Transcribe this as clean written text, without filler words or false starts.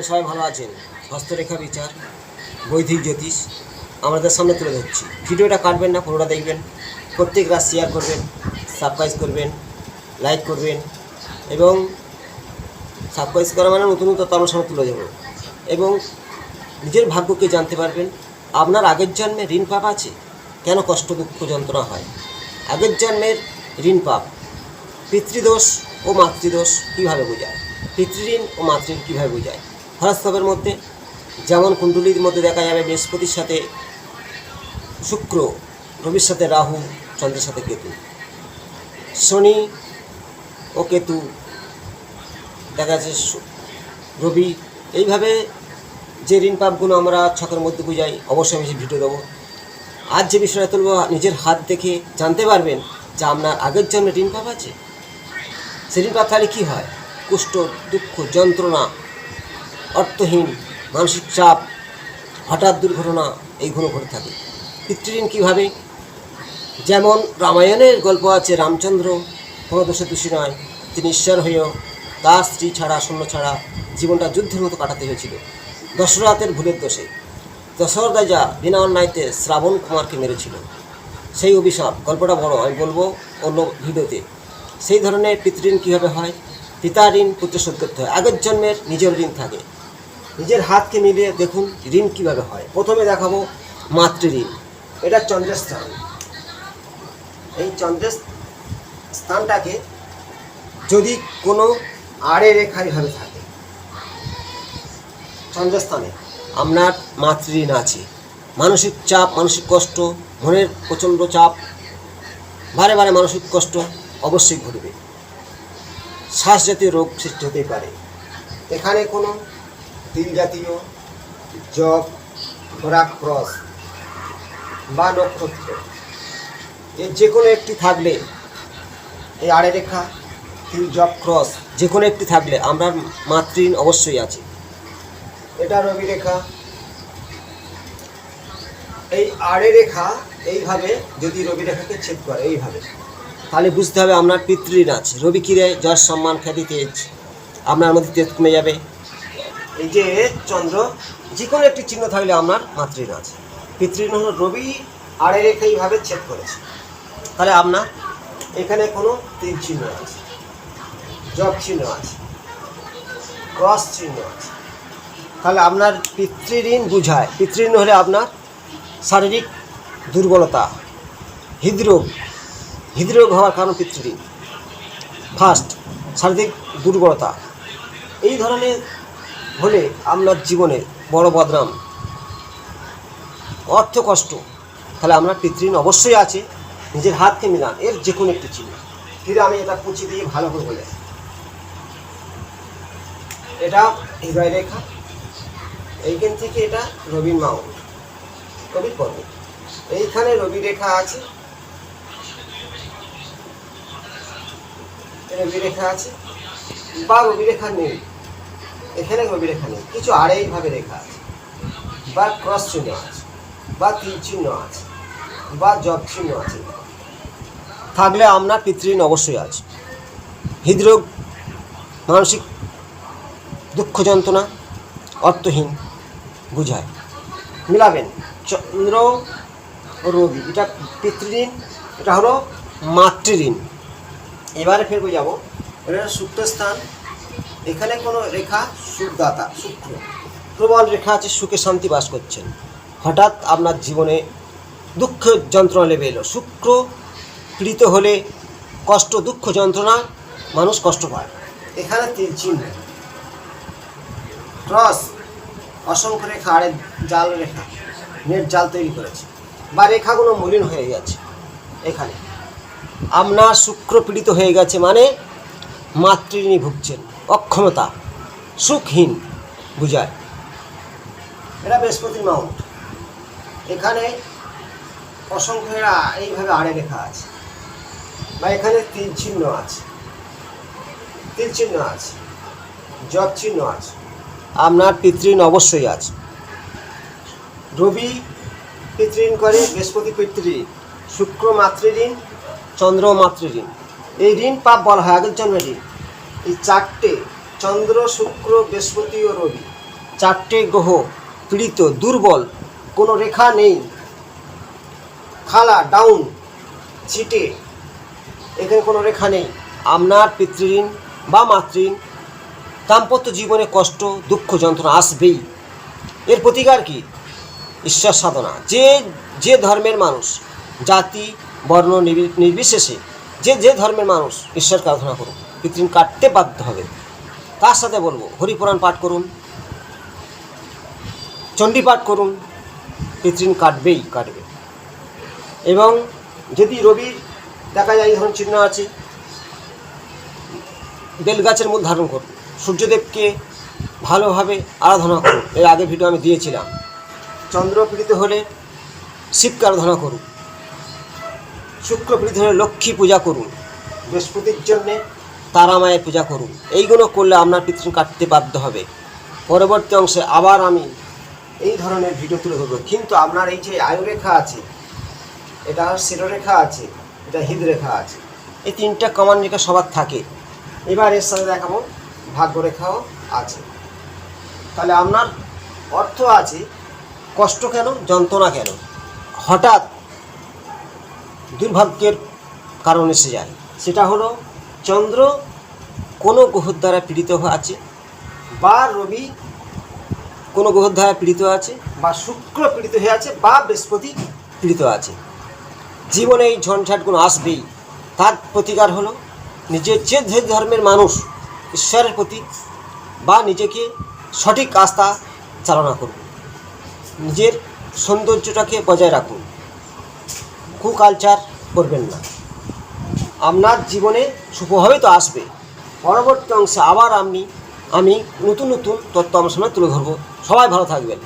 করি সবাই ভালো আছেন। হস্তরেখা বিচার, বৈদিক জ্যোতিষ আমাদের সামনে তুলে ধরছি। ভিডিওটা কাটবেন না, পুরোটা দেখবেন। প্রত্যেক রাত শেয়ার করবেন, সাবস্ক্রাইব করবেন, লাইক করবেন এবং সাবস্ক্রাইব করা মানে নতুন নতুন আপনার সামনে তুলে দেবো এবং নিজের ভাগ্যকে জানতে পারবেন। আপনার আগের জন্মে ঋণ পাপ আছে, কেন কষ্ট দুঃখ যন্ত্রণা হয়? আগের জন্মের ঋণ পাপ, পিতৃদোষ ও মাতৃদোষ কীভাবে বোঝায়? পিতৃঋণ ও মাতৃঋণ কীভাবে বোঝায়? হরস্কোপের মধ্যে যেমন কুণ্ডলীর মধ্যে দেখা যাবে বৃহস্পতির সাথে শুক্র, রবির সাথে রাহু, চন্দ্রের সাথে কেতু, শনি ও কেতু দেখা যাচ্ছে রবি, এইভাবে যে ঋণ পাপগুলো আমরা ছকের মধ্যে বুঝাই। অবশ্যই আমি ভিডিও দেবো। আজ যে বিষয়টা তুলব, নিজের হাত দেখে জানতে পারবেন যে আপনার আগের জন্মে ঋণ পাপ আছে। সেই ঋণ পাপ তাহলে কী হয়? কুষ্ঠ, দুঃখ, যন্ত্রণা, অর্থহীন, মানসিক চাপ, হঠাৎ দুর্ঘটনা এইগুলো ঘটে থাকে। পিতৃঋণ কীভাবে? যেমন রামায়ণের গল্প আছে, রামচন্দ্র কোনো দোষে দোষী নয়, তিনি ঈশ্বর হয়েও তার স্ত্রী ছাড়া, শূন্য ছাড়া জীবনটা যুদ্ধের মতো কাটাতে হয়েছিল দশরথের ভুলের দোষে। দশরথ রাজা বিনা অন্যায়তে শ্রাবণ কুমারকে মেরেছিল। সেই অভিশাপ, গল্পটা বড়, আমি বলবো অন্য ভিডিওতে। সেই ধরনের পিতৃঋণ কীভাবে হয়? পিতার ঋণ পুত্র শোধ করতে হয়। আগের জন্মের নিজের ঋণ থাকে। নিজের হাতকে মিলিয়ে দেখুন ঋণ কীভাবে হয়। প্রথমে দেখাবো মাতৃঋণ। এটা চন্দ্রের স্থান। এই চন্দ্রের স্থানটাকে যদি কোনো আড়ে রেখা এভাবে থাকে, চন্দ্রস্থানে আপনার মাতৃঋণ আছে। মানসিক চাপ, মানসিক কষ্ট, মনের প্রচণ্ড চাপ, বারে বারে মানসিক কষ্ট অবশ্যই ঘটবে। শ্বাস জাতীয় রোগ সৃষ্টি হতেই পারে। এখানে কোনো তিল জাতীয়, জব, ঘোড়া, ক্রস বা নক্ষত্র এর যে কোনো একটি থাকলে, এই আড়ে রেখা, তিল, জব, ক্রস যে কোনো একটি থাকলে আপনার মাতৃঋণ অবশ্যই আছে। এটা রবি রেখা। এই আড়ে রেখা এইভাবে যদি রবি রেখাকে ছেদ করে এইভাবে, তাহলে বুঝতে হবে আপনার পিতৃঋণ আছে। রবি কী দেয়? যশ, সম্মান, খ্যাতি, তেজ। আপনার মধ্যে তেজ কমে যাবে। এই যে চন্দ্র, যে কোনো একটি চিহ্ন থাকলে আপনার মাতৃঋণ আছে। পিতৃঋণ হলো রবি আড়ে রেখা এইভাবে ছেদ করেছে, তাহলে আপনার এখানে কোনো তিল চিহ্ন আছে, জব চিহ্ন আছে, ক্রস চিহ্ন আছে, তাহলে আপনার পিতৃঋণ বুঝায়। পিতৃঋণ হলে আপনার শারীরিক দুর্বলতা, হৃদরোগ। হৃদরোগ হওয়ার কারণ পিতৃঋণ। ফার্স্ট শারীরিক দুর্বলতা, এই ধরনের হলে আপনার জীবনে বড় বদনাম, অর্থ কষ্ট, তাহলে আপনার পিতৃঋণ অবশ্যই আছে। নিজের হাতকে মিলান, এর যে কোনো একটি চিহ্ন। ফিরে আমি এটা পুঁছে দিয়ে ভালো করে বলে, এটা হৃদয় রেখা, এইখান থেকে এটা রবির মাউন্ট, রবির পর্বত। এইখানে রবি রেখা আছে, রবি রেখা আছে বা রবি রেখা নেই, এখানে রবি রেখা নেই, কিছু আড়াইভাবে রেখা আছে বা ক্রস চিহ্ন আছে বা তিল চিহ্ন আছে বা জব চিহ্ন আছে, থাকলে আপনার পিতৃঋণ অবশ্যই আছে। হৃদরোগ, মানসিক দুঃখ যন্ত্রণা, অর্থহীন বুঝায়। মিলাবেন চন্দ্র ও রবি, এটা পিতৃঋণ, এটা হলো মাতৃঋণ। এবারে ফের বোঝাবো, এটা শুক্রস্থান। এখানে কোনো রেখা সুখদাতা, শুক্র প্রবল রেখা আছে, সুখে শান্তি বাস করছেন। হঠাৎ আপনার জীবনে দুঃখ যন্ত্রণা নেমে এলো। শুক্র পীড়িত হলে কষ্ট, দুঃখ, যন্ত্রণা, মানুষ কষ্ট পায়। এখানে তিল চিহ্ন, ক্রস, অসংখ্য রেখা, আড়ে জাল রেখা, নেট জাল তৈরি করেছে বা রেখাগুলো মলিন হয়ে গেছে। এখানে আপনার শুক্র পীড়িত হয়ে গেছে, মানে মাতৃঋণী ভুগছেন, অক্ষমতা, সুখহীন বুঝায়। এটা বৃহস্পতির মাউন্ট। এখানে অসংখ্য এইভাবে আড়ে রেখা আছে বা এখানে তিল চিহ্ন আছে, তিল চিহ্ন আছে, জব চিহ্ন আছে, আপনার পিতৃঋণ অবশ্যই আছে। রবি পিতৃঋণ করে, বৃহস্পতি পিতৃঋণ, শুক্র মাতৃঋণ, চন্দ্র মাতৃঋণ। এই ঋণ পাপ বলা হয় আগের জন্মের ঋণ। এই চারটে চন্দ্র, শুক্র, বৃহস্পতি ও রবি 4টে গ্রহ পীড়িত, দুর্বল, কোনো রেখা নেই, খালা ডাউন, ছিটে, এখানে কোনো রেখা নেই। আপনার পিতৃঋণ বা মাতৃঋণ, দাম্পত্য জীবনে কষ্ট, দুঃখ, যন্ত্রণা আসবেই। এর প্রতিকার কি? ঈশ্বর সাধনা। যে ধর্মের মানুষ, জাতি বর্ণ নির্বিশেষে যে ধর্মের মানুষ ঈশ্বরকে আরাধনা করুন, পিতৃঋণ কাটতে বাধ্য হবে। তার সাথে বলবো হরিপুরাণ পাঠ করুন, চণ্ডী পাঠ করুন, পিতৃঋণ কাটবে। এবং যদি রবির দেখা যায় এই ধরনের চিহ্ন আছে, বেলগাছের মূল ধারণ করুন, সূর্যদেবকে ভালোভাবে আরাধনা করুন। এর আগে ভিডিও আমি দিয়েছিলাম। চন্দ্র পীড়িত হলে শিবকে আরাধনা করুন, শুক্র পীড়িত হলে লক্ষ্মী পূজা করুন, বৃহস্পতির জন্যে তারা মায়ের পূজা করুন। এইগুলো করলে আপনার পিতৃঋণ কাটতে বাধ্য হবে। পরবর্তী অংশে আবার আমি এই ধরনের ভিডিও তুলে ধরবো। কিন্তু আপনার এই যে আয়ুরেখা আছে, এটা শিরোরেখা আছে, এটা হৃদরেখা আছে, এই 3টা কমান রেখা সবার থাকে। এবার এর সাথে দেখাবো ভাগ্যরেখাও আছে। তাহলে আপনার অর্থ আছে, কষ্ট কেন, যন্ত্রণা কেন, হঠাৎ দুর্ভাগ্যের কারণ এসে যায়। সেটা হলো চন্দ্র কোনো গ্রহের দ্বারা পীড়িত আছে, বা রবি কোনো গ্রহের দ্বারা পীড়িত আছে, বা শুক্র পীড়িত হয়ে আছে, বা বৃহস্পতি পীড়িত আছে। জীবনে এই ঝঞ্ঝাটগুলো আসবেই। তার প্রতিকার হলো নিজের যে ধর্মের মানুষ, ঈশ্বরের প্রতি বা নিজেকে সঠিক আস্থা চালনা করুন, নিজের সৌন্দর্যটাকে বজায় রাখুন, কুকালচার করবেন না। আপনার জীবনে শুভভাবে তো আসবে। পরবর্তী অংশে আবার আমি নতুন তথ্য আমার সামনে তুলে ধরবো। সবাই ভালো থাকবেন।